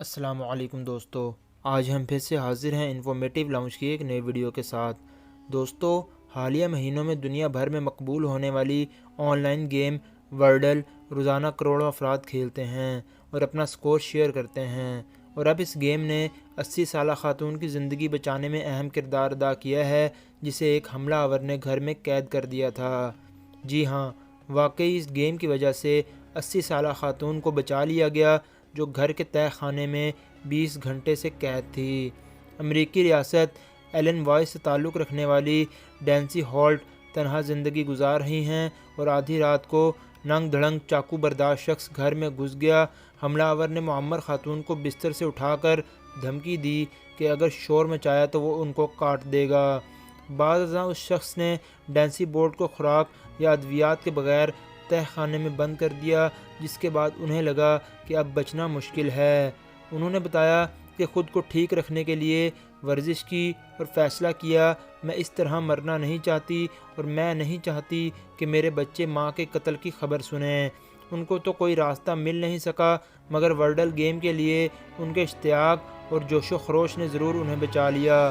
السلام علیکم دوستو، آج ہم پھر سے حاضر ہیں انفارمیٹیو لاؤنج کی ایک نئی ویڈیو کے ساتھ۔ دوستو، حالیہ مہینوں میں دنیا بھر میں مقبول ہونے والی آن لائن گیم ورڈل روزانہ کروڑوں افراد کھیلتے ہیں اور اپنا سکور شیئر کرتے ہیں، اور اب اس گیم نے 80 سالہ خاتون کی زندگی بچانے میں اہم کردار ادا کیا ہے، جسے ایک حملہ آور نے گھر میں قید کر دیا تھا۔ جی ہاں، واقعی اس گیم کی وجہ سے 80 سالہ خاتون کو بچا لیا گیا، جو گھر کے تہہ خانے میں 20 گھنٹے سے قید تھی۔ امریکی ریاست ایلنوائے سے تعلق رکھنے والی ڈینسی ہالٹ تنہا زندگی گزار رہی ہیں اور آدھی رات کو ننگ دھڑنگ چاقو بردار شخص گھر میں گھس گیا۔ حملہ آور نے معمر خاتون کو بستر سے اٹھا کر دھمکی دی کہ اگر شور مچایا تو وہ ان کو کاٹ دے گا۔ بعد ازاں اس شخص نے ڈینسی بورڈ کو خوراک یا ادویات کے بغیر تہہ خانے میں بند کر دیا، جس کے بعد انہیں لگا کہ اب بچنا مشکل ہے۔ انہوں نے بتایا کہ خود کو ٹھیک رکھنے کے لیے ورزش کی اور فیصلہ کیا، میں اس طرح مرنا نہیں چاہتی اور میں نہیں چاہتی کہ میرے بچے ماں کے قتل کی خبر سنیں۔ ان کو تو کوئی راستہ مل نہیں سکا، مگر ورڈل گیم کے لیے ان کے اشتیاق اور جوش و خروش نے ضرور انہیں بچا لیا۔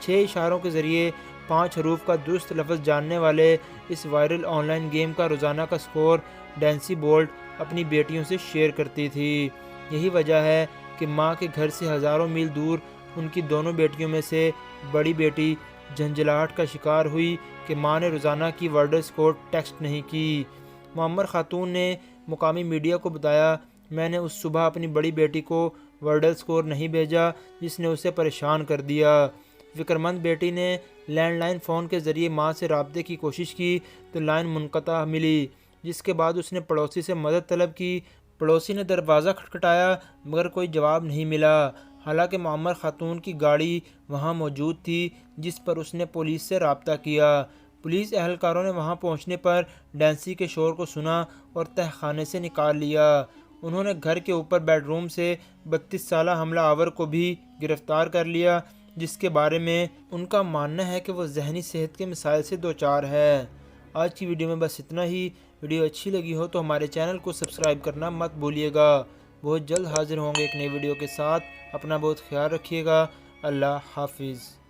6 اشاروں کے ذریعے 5 حروف کا درست لفظ جاننے والے اس وائرل آن لائن گیم کا روزانہ کا سکور ڈینسی بولٹ اپنی بیٹیوں سے شیئر کرتی تھی۔ یہی وجہ ہے کہ ماں کے گھر سے ہزاروں میل دور ان کی دونوں بیٹیوں میں سے بڑی بیٹی جھنجھلاہٹ کا شکار ہوئی کہ ماں نے روزانہ کی ورڈل سکور ٹیکسٹ نہیں کی۔ معمر خاتون نے مقامی میڈیا کو بتایا، میں نے اس صبح اپنی بڑی بیٹی کو ورڈل سکور نہیں بھیجا جس نے اسے پریشان کر دیا۔ فکر مند بیٹی نے لینڈ لائن فون کے ذریعے ماں سے رابطے کی کوشش کی تو لائن منقطع ملی، جس کے بعد اس نے پڑوسی سے مدد طلب کی۔ پڑوسی نے دروازہ کھٹکھٹایا مگر کوئی جواب نہیں ملا، حالانکہ معمر خاتون کی گاڑی وہاں موجود تھی جس پر اس نے پولیس سے رابطہ کیا۔ پولیس اہلکاروں نے وہاں پہنچنے پر ڈینسی کے شور کو سنا اور تہہ خانے سے نکال لیا۔ انہوں نے گھر کے اوپر بیڈ روم سے 32 سالہ حملہ آور کو بھی گرفتار کر لیا، جس کے بارے میں ان کا ماننا ہے کہ وہ ذہنی صحت کے مسائل سے دوچار ہے۔ آج کی ویڈیو میں بس اتنا ہی۔ ویڈیو اچھی لگی ہو تو ہمارے چینل کو سبسکرائب کرنا مت بھولیے گا۔ بہت جلد حاضر ہوں گے ایک نئی ویڈیو کے ساتھ۔ اپنا بہت خیال رکھیے گا۔ اللہ حافظ۔